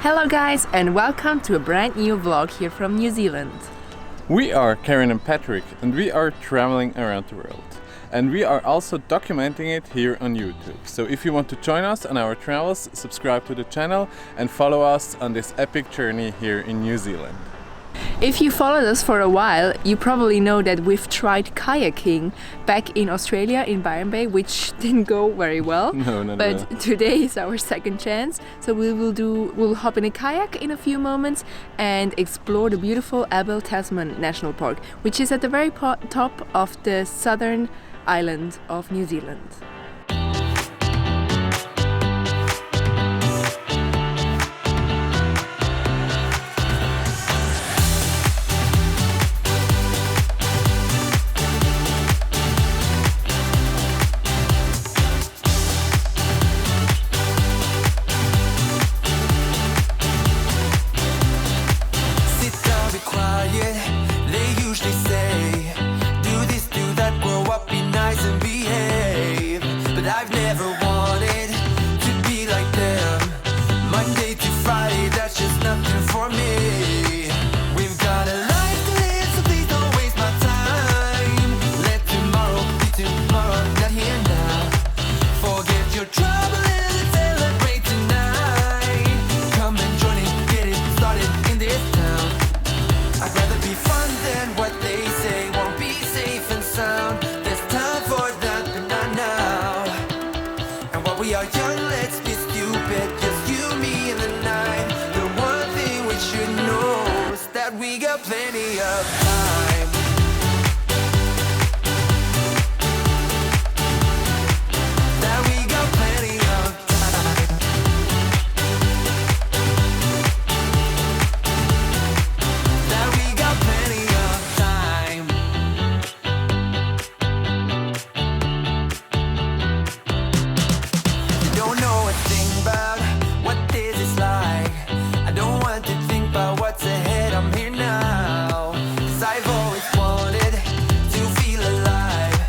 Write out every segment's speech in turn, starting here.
Hello guys and welcome to a brand new vlog here from New Zealand. We are Karen and Patrick and we are traveling around the world. And we are also documenting it here on YouTube. So if you want to join us on our travels, subscribe to the channel and follow us on this epic journey here in New Zealand. If you followed us for a while, you probably know that we've tried kayaking back in Australia in Byron Bay, which didn't go very well. No, not but at all. Today is our second chance. So we'll hop in a kayak in a few moments and explore the beautiful Abel Tasman National Park, which is at the very top of the southern island of New Zealand. We are young, let's be stupid, just you, me, and the night. The one thing we should know is that we got plenty of time. That we got plenty of time. That we got plenty of time. Don't know a thing about what this is like. I don't want to think about what's ahead. I'm here now, 'cause I've always wanted to feel alive.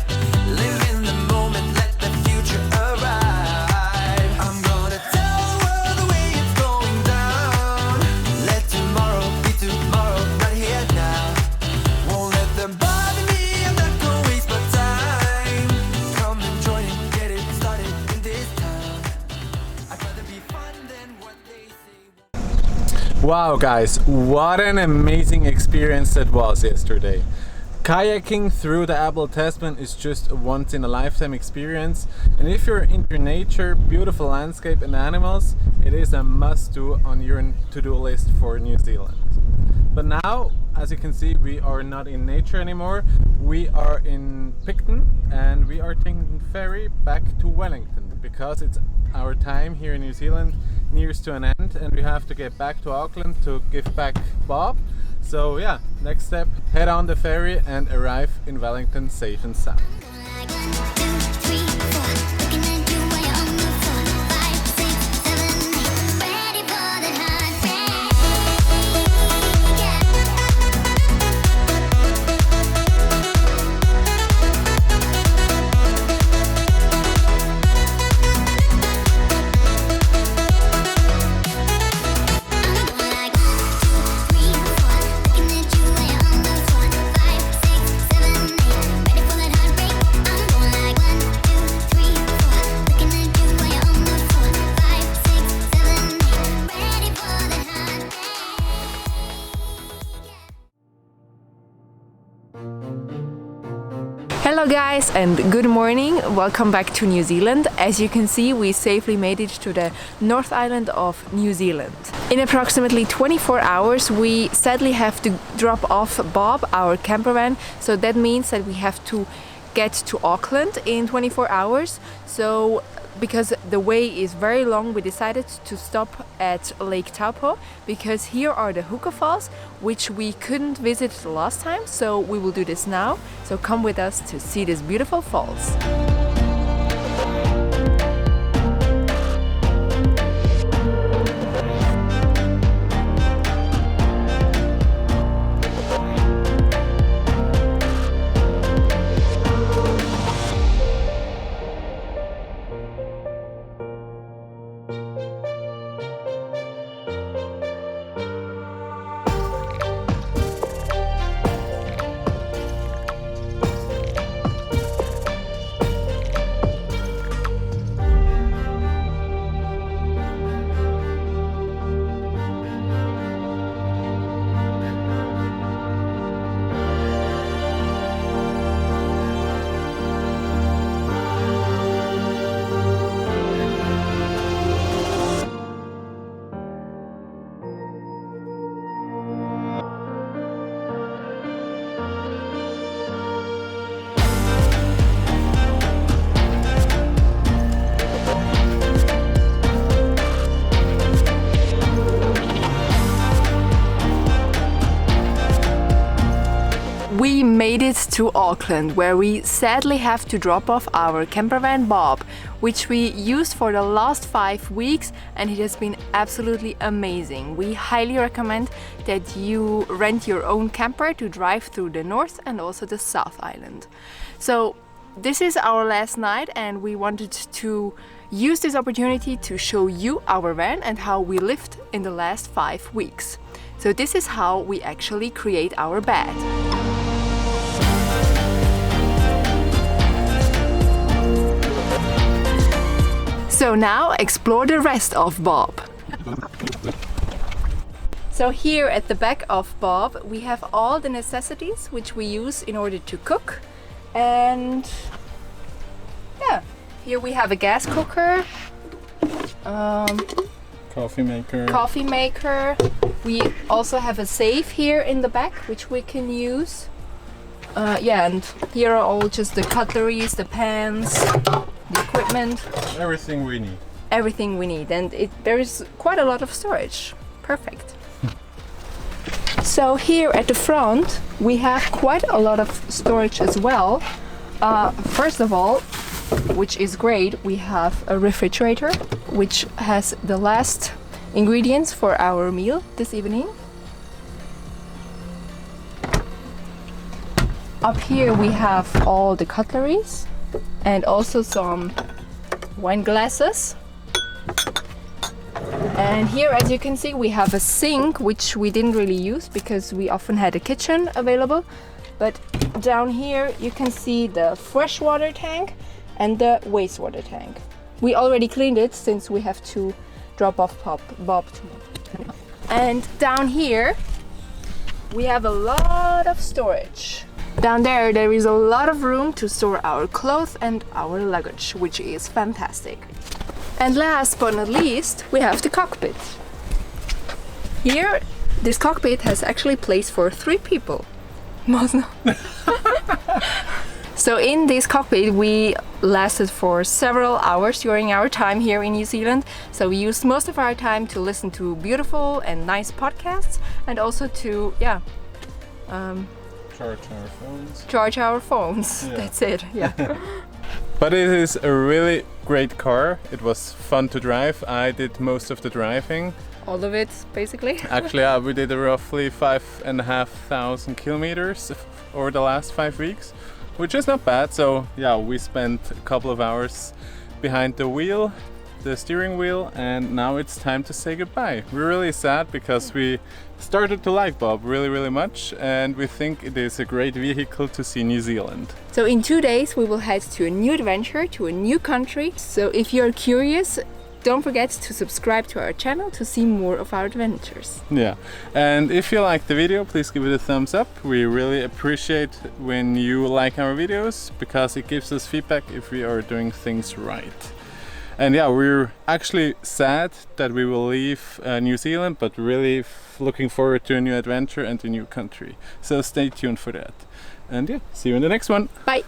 Live in the moment, let the future arrive. I'm gonna tell the world the way it's going down. Let tomorrow be tomorrow, not here now. Won't let them bother me, I'm not gonna waste my time. Come and join it, get it started in this town. I'd rather be fun than what they say. Wow guys, what an amazing experience that was yesterday. Kayaking through the Abel Tasman is just a once in a lifetime experience, and if you're into nature, beautiful landscape and animals, it is a must do on your to-do list for New Zealand. But now, as you can see, we are not in nature anymore. We are in Picton and we are taking the ferry back to Wellington because it's our time here in New Zealand nears to an end and we have to get back to Auckland to give back Bob. So yeah, next step, head on the ferry and arrive in Wellington safe and sound. Hello guys and good morning, welcome back to New Zealand. As you can see, we safely made it to the North Island of New Zealand. In approximately 24 hours we sadly have to drop off Bob, our camper van, so that means that we have to get to Auckland in 24 hours. So because the way is very long, we decided to stop at Lake Taupo because here are the Huka Falls, which we couldn't visit the last time, so we will do this now. So come with us to see these beautiful falls. made it to Auckland, where we sadly have to drop off our camper van Bob, which we used for the last 5 weeks, and it has been absolutely amazing. We highly recommend that you rent your own camper to drive through the North and also the South Island. So this is our last night, and we wanted to use this opportunity to show you our van and how we lived in the last 5 weeks. So this is how we actually create our bed. So now explore the rest of Bob. So here at the back of Bob we have all the necessities which we use in order to cook. And yeah, here we have a gas cooker, coffee maker. We also have a safe here in the back which we can use. Yeah, and here are all just the cutleries, the pans, the equipment. Everything we need. Everything we need, and there is quite a lot of storage. Perfect. So here at the front we have quite a lot of storage as well. First of all, which is great, we have a refrigerator which has the last ingredients for our meal this evening. Up here we have all the cutleries and also some wine glasses. And here, as you can see, we have a sink which we didn't really use because we often had a kitchen available. But down here you can see the freshwater tank and the wastewater tank. We already cleaned it since we have to drop off Bob tomorrow. And down here we have a lot of storage. Down there is a lot of room to store our clothes and our luggage, which is fantastic. And last but not least, we have the cockpit. Here, this cockpit has actually place for 3 people. So in this cockpit we lasted for several hours during our time here in New Zealand. So we used most of our time to listen to beautiful and nice podcasts, and also to charge our phones. Yeah. That's it. Yeah. But it is a really great car. It was fun to drive. I did most of the driving. All of it, basically. Actually, we did roughly 5,500 kilometers over the last 5 weeks, which is not bad. So yeah, we spent a couple of hours behind the wheel, the steering wheel, and now it's time to say goodbye. We're really sad because we started to like Bob really much, and we think it is a great vehicle to see New Zealand. So in 2 days we will head to a new adventure, to a new country. So if you're curious, don't forget to subscribe to our channel to see more of our adventures. Yeah, and if you like the video, please give it a thumbs up. We really appreciate when you like our videos because it gives us feedback if we are doing things right. And yeah, we're actually sad that we will leave New Zealand, but really looking forward to a new adventure and a new country. So stay tuned for that. And yeah, see you in the next one. Bye!